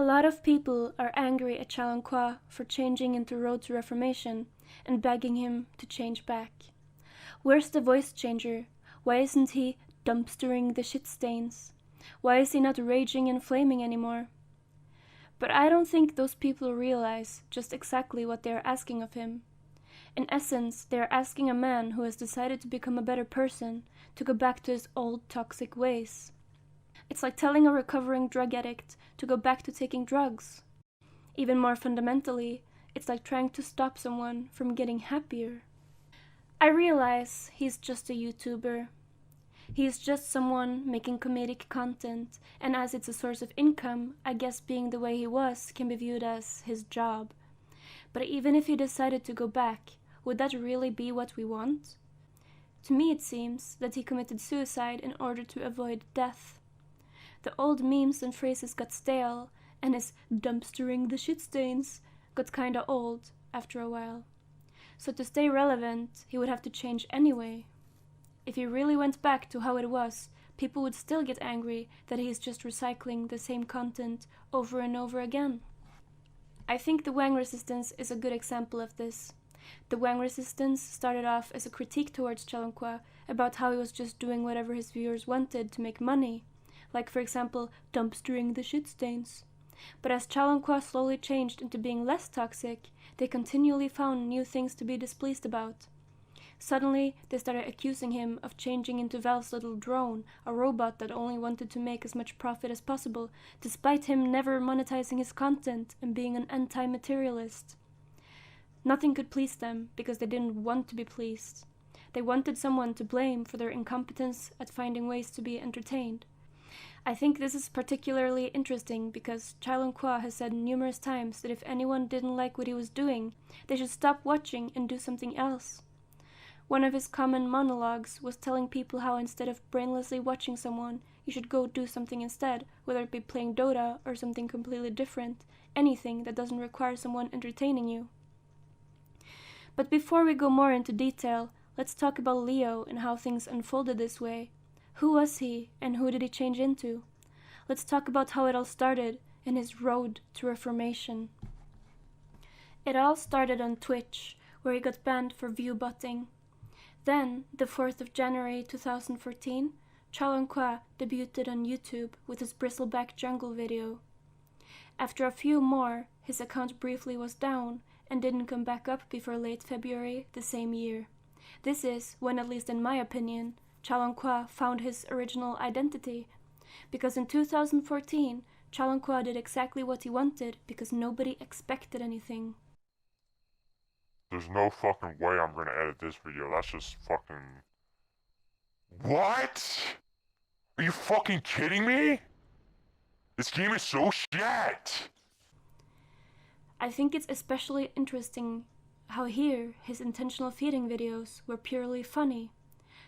A lot of people are angry at ChiLongQua for changing into Road to Reformation and begging him to change back. Where's the voice changer? Why isn't he dumpstering the shit stains? Why is he not raging and flaming anymore? But I don't think those people realize just exactly what they are asking of him. In essence, they are asking a man who has decided to become a better person to go back to his old toxic ways. It's like telling a recovering drug addict to go back to taking drugs. Even more fundamentally, it's like trying to stop someone from getting happier. I realize he's just a YouTuber. He's just someone making comedic content, and as it's a source of income, I guess being the way he was can be viewed as his job. But even if he decided to go back, would that really be what we want? To me it seems that he committed suicide in order to avoid death. The old memes and phrases got stale, and his dumpstering the shit stains got kinda old after a while. So to stay relevant, he would have to change anyway. If he really went back to how it was, people would still get angry that he's just recycling the same content over and over again. I think the Wang resistance is a good example of this. The Wang resistance started off as a critique towards ChiLongQua about how he was just doing whatever his viewers wanted to make money, like for example, dumpstering the shit stains. But as ChiLongQua slowly changed into being less toxic, they continually found new things to be displeased about. Suddenly, they started accusing him of changing into Valve's little drone, a robot that only wanted to make as much profit as possible, despite him never monetizing his content and being an anti-materialist. Nothing could please them, because they didn't want to be pleased. They wanted someone to blame for their incompetence at finding ways to be entertained. I think this is particularly interesting because ChiLongQua has said numerous times that if anyone didn't like what he was doing, they should stop watching and do something else. One of his common monologues was telling people how instead of brainlessly watching someone, you should go do something instead, whether it be playing Dota or something completely different, anything that doesn't require someone entertaining you. But before we go more into detail, let's talk about Leo and how things unfolded this way. Who was he, and who did he change into? Let's talk about how it all started and his road to reformation. It all started on Twitch, where he got banned for view-botting. Then, the 4th of January 2014, ChiLongQua debuted on YouTube with his bristleback jungle video. After a few more, his account briefly was down and didn't come back up before late February the same year. This is when, at least in my opinion, ChiLongQua found his original identity, because in 2014, ChiLongQua did exactly what he wanted because nobody expected anything. There's no fucking way I'm gonna edit this video. That's just fucking... What? Are you fucking kidding me? This game is so shit! I think it's especially interesting how here his intentional feeding videos were purely funny.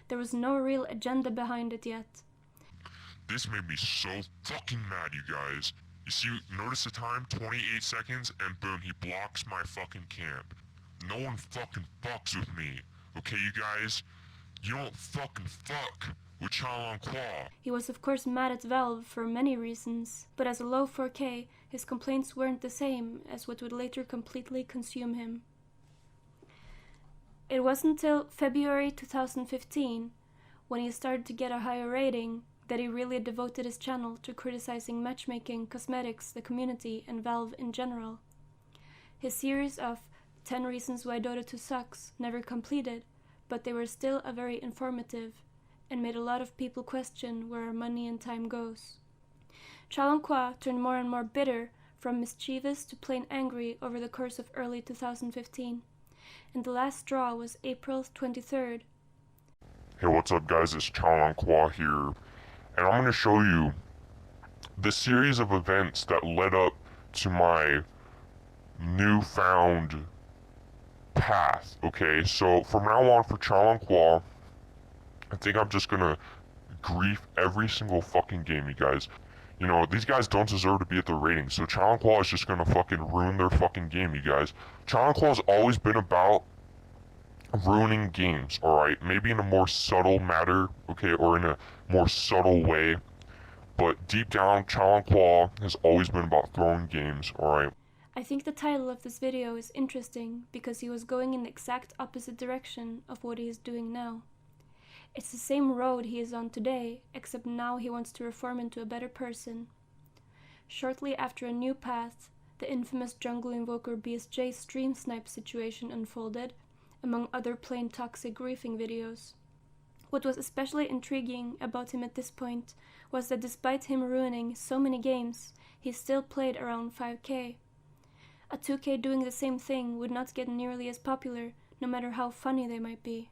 There was no real agenda behind it yet. This made me so fucking mad, you guys. You see, notice the time? 28 seconds, and boom, he blocks my fucking camp. No one fucking fucks with me. Okay, you guys? You don't fucking fuck with ChiLongQua. He was of course mad at Valve for many reasons, but as a low 4K, his complaints weren't the same as what would later completely consume him. It wasn't until February 2015, when he started to get a higher rating, that he really devoted his channel to criticizing matchmaking, cosmetics, the community, and Valve in general. His series of 10 Reasons Why Dota 2 Sucks never completed, but they were still a very informative, and made a lot of people question where our money and time goes. ChiLongQua turned more and more bitter, from mischievous to plain angry over the course of early 2015. And the last straw was April 23rd. Hey, what's up guys, it's ChiLongQua here, and I'm gonna show you the series of events that led up to my newfound path, okay? So from now on for ChiLongQua, I think I'm just gonna grief every single fucking game, you guys. You know, these guys don't deserve to be at the ratings, so ChiLongQua is just gonna fucking ruin their fucking game, you guys. ChiLongQua's always been about ruining games, alright? Maybe in a more subtle matter, okay, or in a more subtle way. But deep down, ChiLongQua has always been about throwing games, alright? I think the title of this video is interesting because he was going in the exact opposite direction of what he is doing now. It's the same road he is on today, except now he wants to reform into a better person. Shortly after a new path, the infamous jungle invoker BSJ stream snipe situation unfolded, among other plain toxic griefing videos. What was especially intriguing about him at this point was that despite him ruining so many games, he still played around 5k. A 2k doing the same thing would not get nearly as popular, no matter how funny they might be.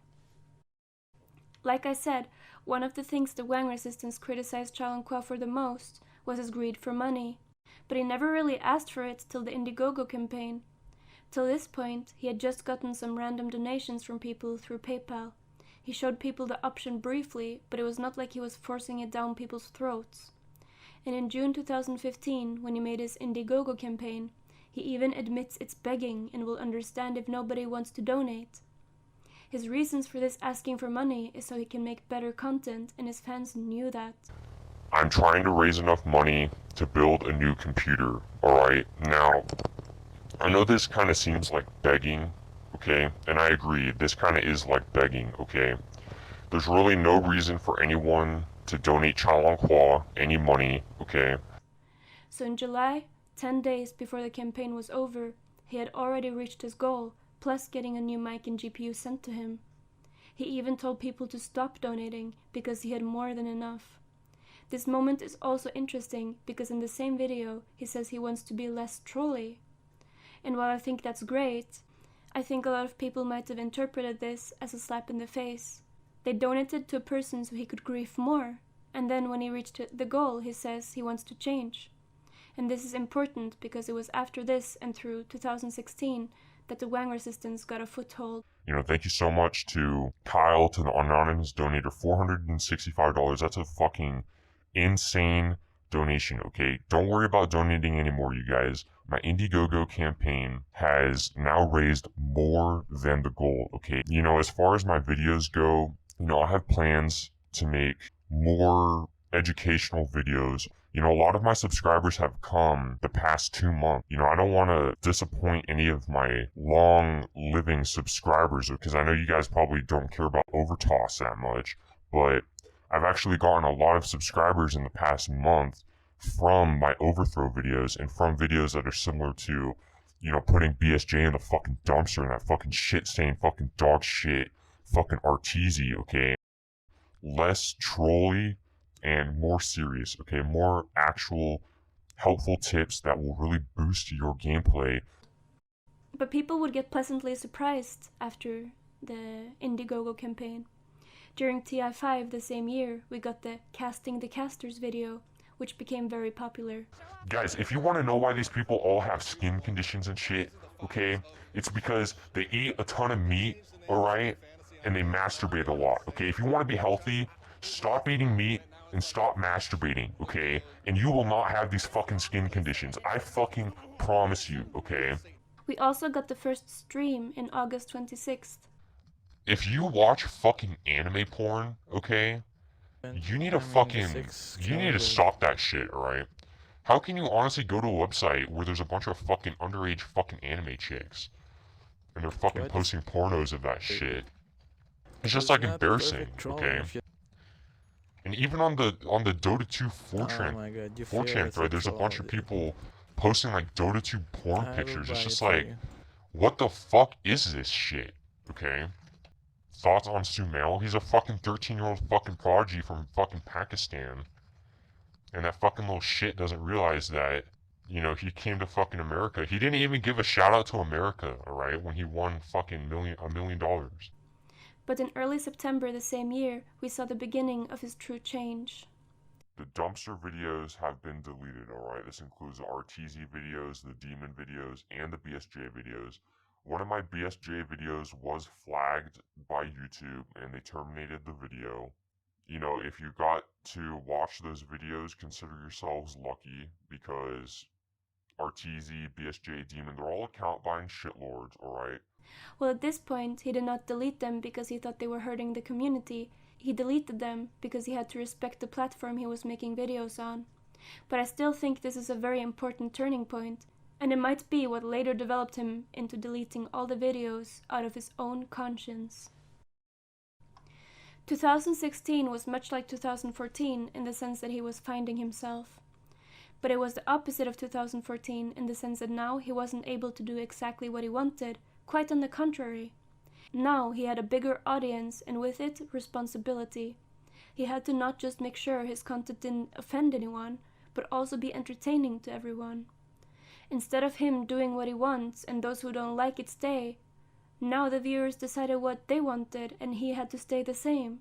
Like I said, one of the things the Wang resistance criticized ChiLongQua for the most was his greed for money, but he never really asked for it till the Indiegogo campaign. Till this point, he had just gotten some random donations from people through PayPal. He showed people the option briefly, but it was not like he was forcing it down people's throats. And in June 2015, when he made his Indiegogo campaign, he even admits it's begging and will understand if nobody wants to donate. His reasons for this asking for money is so he can make better content, and his fans knew that. I'm trying to raise enough money to build a new computer, alright? Now, I know this kind of seems like begging, okay? And I agree, this kind of is like begging, okay? There's really no reason for anyone to donate ChiLongQua any money, okay? So in July, 10 days before the campaign was over, he had already reached his goal, plus getting a new mic and GPU sent to him. He even told people to stop donating because he had more than enough. This moment is also interesting because in the same video he says he wants to be less trolly. And while I think that's great, I think a lot of people might have interpreted this as a slap in the face. They donated to a person so he could grief more, and then when he reached the goal he says he wants to change. And this is important because it was after this and through 2016 that the Wang resistance got a foothold. You know, thank you so much to Kyle, to the anonymous donator, $465. That's a fucking insane donation, okay? Don't worry about donating anymore, you guys. My Indiegogo campaign has now raised more than the goal, okay? You know, as far as my videos go, you know, I have plans to make more educational videos. You know, a lot of my subscribers have come the past 2 months. You know, I don't want to disappoint any of my long-living subscribers because I know you guys probably don't care about Overtoss that much, but I've actually gotten a lot of subscribers in the past month from my overthrow videos and from videos that are similar to, you know, putting BSJ in the fucking dumpster and that fucking shit-stained fucking dog shit fucking Arteezy, okay? Less trolly and more serious, okay? More actual helpful tips that will really boost your gameplay. But people would get pleasantly surprised after the Indiegogo campaign. During TI5 the same year, we got the Casting the Casters video, which became very popular. Guys, if you want to know why these people all have skin conditions and shit, okay, it's because they eat a ton of meat, alright, and they masturbate a lot, okay? If you want to be healthy, stop eating meat and stop masturbating, okay? And you will not have these fucking skin conditions. I fucking promise you, okay? We also got the first stream in August 26th. If you watch fucking anime porn, okay, you need to stop that shit, alright? How can you honestly go to a website where there's a bunch of fucking underage fucking anime chicks and they're fucking posting pornos of that shit? It's just like embarrassing, okay? And even on the Dota 2 4chan thread, there's a bunch of people posting like Dota 2 porn pictures. It's just like, what the fuck is this shit? Okay? Thoughts on Sumail? He's a fucking 13-year-old fucking prodigy from fucking Pakistan. And that fucking little shit doesn't realize that, you know, he came to fucking America. He didn't even give a shout out to America, alright, when he won fucking $1 million. But in early September the same year, we saw the beginning of his true change. The dumpster videos have been deleted, alright? This includes the Arteezy videos, the Demon videos, and the BSJ videos. One of my BSJ videos was flagged by YouTube and they terminated the video. You know, if you got to watch those videos, consider yourselves lucky because Arteezy, BSJ, Demon, they're all account buying shitlords, alright? Well, at this point, he did not delete them because he thought they were hurting the community, he deleted them because he had to respect the platform he was making videos on. But I still think this is a very important turning point, and it might be what later developed him into deleting all the videos out of his own conscience. 2016 was much like 2014 in the sense that he was finding himself. But it was the opposite of 2014 in the sense that now he wasn't able to do exactly what he wanted, quite on the contrary. Now he had a bigger audience and with it, responsibility. He had to not just make sure his content didn't offend anyone, but also be entertaining to everyone. Instead of him doing what he wants and those who don't like it stay, now the viewers decided what they wanted and he had to stay the same.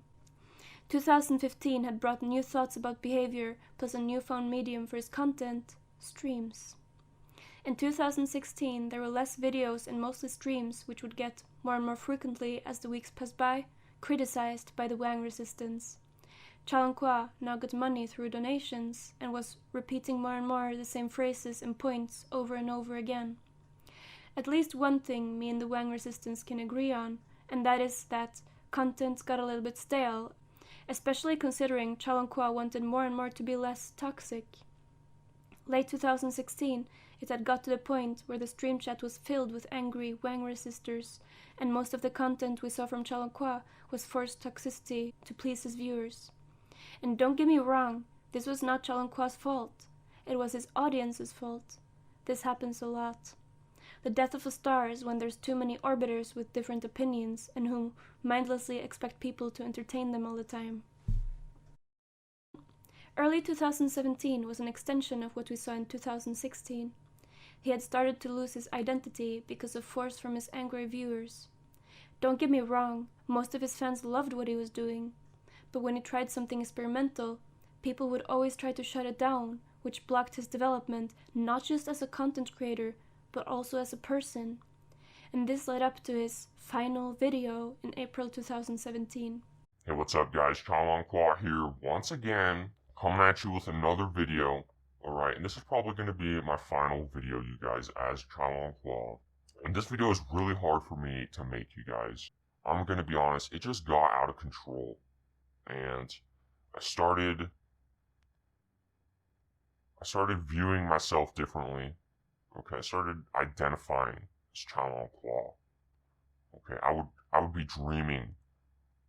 2015 had brought new thoughts about behavior plus a newfound medium for his content, streams. In 2016 there were less videos and mostly streams which would get, more and more frequently as the weeks passed by, criticized by the Wang resistance. ChiLongQua now got money through donations and was repeating more and more the same phrases and points over and over again. At least one thing me and the Wang resistance can agree on, and that is that content got a little bit stale, especially considering ChiLongQua wanted more and more to be less toxic. Late 2016, it had got to the point where the stream chat was filled with angry Wang resistors, and most of the content we saw from ChiLongQua was forced toxicity to please his viewers. And don't get me wrong, this was not ChiLongQua's fault. It was his audience's fault. This happens a lot. The death of a star is when there's too many orbiters with different opinions and who mindlessly expect people to entertain them all the time. Early 2017 was an extension of what we saw in 2016. He had started to lose his identity because of force from his angry viewers. Don't get me wrong, most of his fans loved what he was doing. But when he tried something experimental, people would always try to shut it down, which blocked his development not just as a content creator, but also as a person. And this led up to his final video in April 2017. Hey, what's up guys? ChiLongQua here once again, coming at you with another video. Alright, and this is probably going to be my final video, you guys, as ChiLongQua. And this video is really hard for me to make, you guys. I'm going to be honest, it just got out of control. And I started viewing myself differently. Okay, I started identifying as ChiLongQua. Okay, I would be dreaming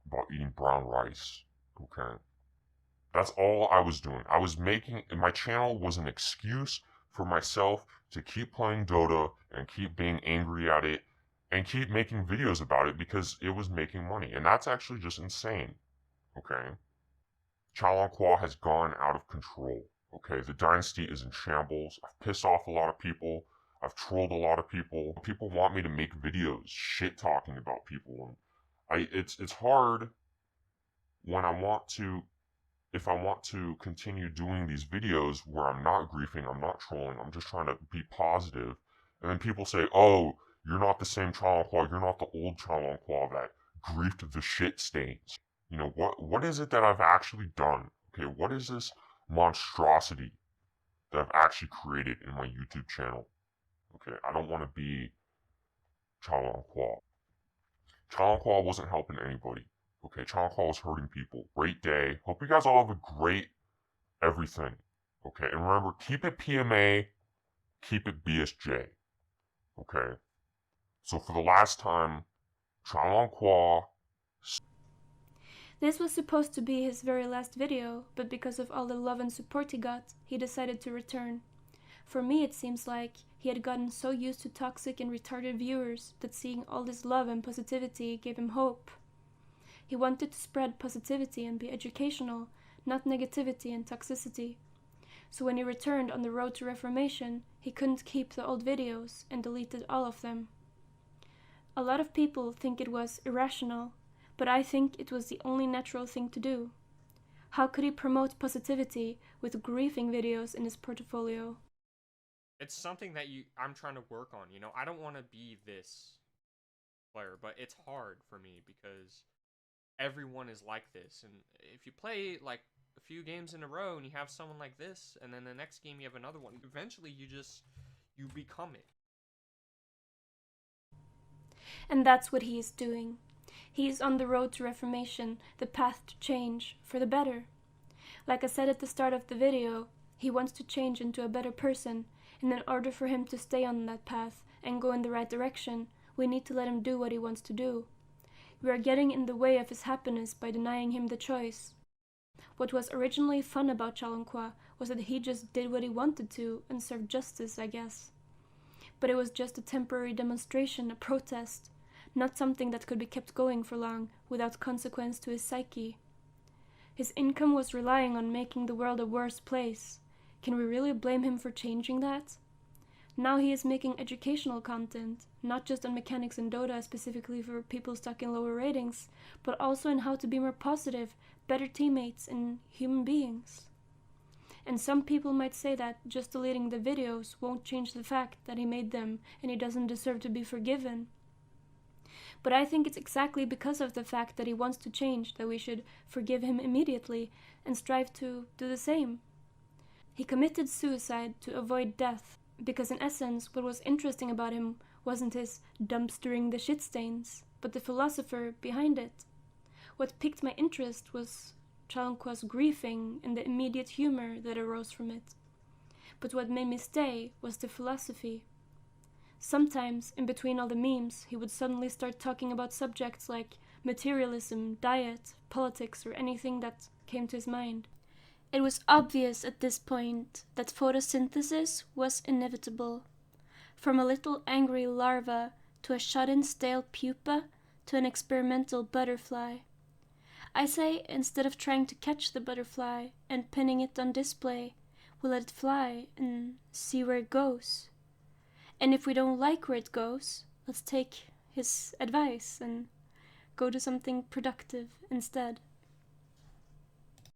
about eating brown rice. Okay, that's all I was doing. I was making, my channel was an excuse for myself to keep playing Dota and keep being angry at it and keep making videos about it because it was making money. And that's actually just insane. Okay, ChiLongQua has gone out of control. Okay, the dynasty is in shambles. I've pissed off a lot of people. I've trolled a lot of people. People want me to make videos shit talking about people, and it's hard when if I want to continue doing these videos where I'm not griefing, I'm not trolling, I'm just trying to be positive, and then people say, "Oh, you're not the same ChiLongQua. You're not the old ChiLongQua that griefed the shit stains." You know, what is it that I've actually done? Okay, what is this monstrosity that I've actually created in my YouTube channel? Okay, I don't want to be ChiLongQua. ChiLongQua wasn't helping anybody. Okay, ChiLongQua was hurting people. Great day. Hope you guys all have a great everything. Okay, and remember, keep it PMA, keep it BSJ. Okay, so for the last time, ChiLongQua. This was supposed to be his very last video, but because of all the love and support he got, he decided to return. For me, it seems like he had gotten so used to toxic and retarded viewers that seeing all this love and positivity gave him hope. He wanted to spread positivity and be educational, not negativity and toxicity. So when he returned on the road to Reformation, he couldn't keep the old videos and deleted all of them. A lot of people think it was irrational, but I think it was the only natural thing to do. How could he promote positivity with griefing videos in his portfolio? It's something that I'm trying to work on, you know? I don't want to be this player, but it's hard for me because everyone is like this. And if you play like a few games in a row and you have someone like this, and then the next game you have another one, eventually you become it. And that's what he is doing. He is on the road to reformation, the path to change, for the better. Like I said at the start of the video, he wants to change into a better person, and in order for him to stay on that path and go in the right direction, we need to let him do what he wants to do. We are getting in the way of his happiness by denying him the choice. What was originally fun about ChiLongQua was that he just did what he wanted to and served justice, I guess. But it was just a temporary demonstration, a protest, not something that could be kept going for long without consequence to his psyche. His income was relying on making the world a worse place. Can we really blame him for changing that? Now he is making educational content, not just on mechanics and Dota specifically for people stuck in lower ratings, but also in how to be more positive, better teammates, and human beings. And some people might say that just deleting the videos won't change the fact that he made them and he doesn't deserve to be forgiven. But I think it's exactly because of the fact that he wants to change that we should forgive him immediately and strive to do the same. He committed suicide to avoid death, because in essence what was interesting about him wasn't his dumpstering the shit stains, but the philosopher behind it. What piqued my interest was ChiLongQua's griefing and the immediate humor that arose from it. But what made me stay was the philosophy. Sometimes, in between all the memes, he would suddenly start talking about subjects like materialism, diet, politics, or anything that came to his mind. It was obvious at this point that photosynthesis was inevitable. From a little angry larva to a shut-in stale pupa to an experimental butterfly. I say, instead of trying to catch the butterfly and pinning it on display, we let it fly and see where it goes. And if we don't like where it goes, let's take his advice and go do something productive instead.